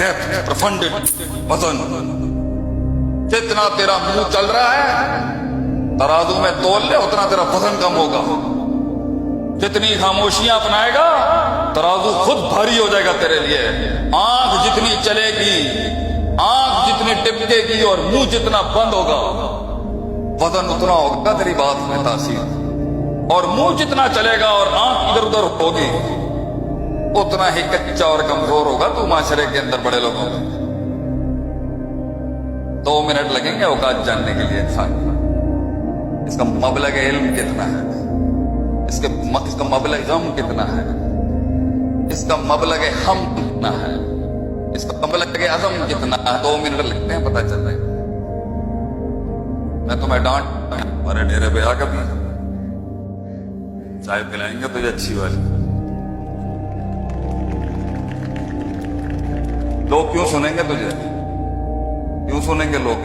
Depth प्रोफंडिटी वजन। जितना तेरा मुंह चल रहा है तराजू में तोल ले उतना तेरा वजन कम होगा। जितनी खामोशियां अपनाएगा तराजू खुद भारी हो जाएगा तेरे लिए। आंख जितनी चलेगी, आंख जितनी टिपकेगी और मुंह जितना बंद होगा वजन उतना होगा तेरी बात में तासीर। और मुंह जितना चलेगा और आंख इधर उधर होगी उतना ही कच्चा और कमजोर होगा तू माशरे के अंदर बड़े लोगों में। 2 मिनट लगेंगे औकात जानने के लिए इंसान का। इसका मबलग इल्म कितना है, इसका मबलग गम कितना है, इसका मबलग हम कितना है, इसका मबलग अज़म कितना है। 2 मिनट लगते हैं पता चल रहा है। मैं तुम्हें डांट हमारे डेरे पे आ कभी चाय पिलाएंगे तुझे अच्छी वाली। लोग क्यों सुनेंगे तुझे, क्यों सुनेंगे लोग?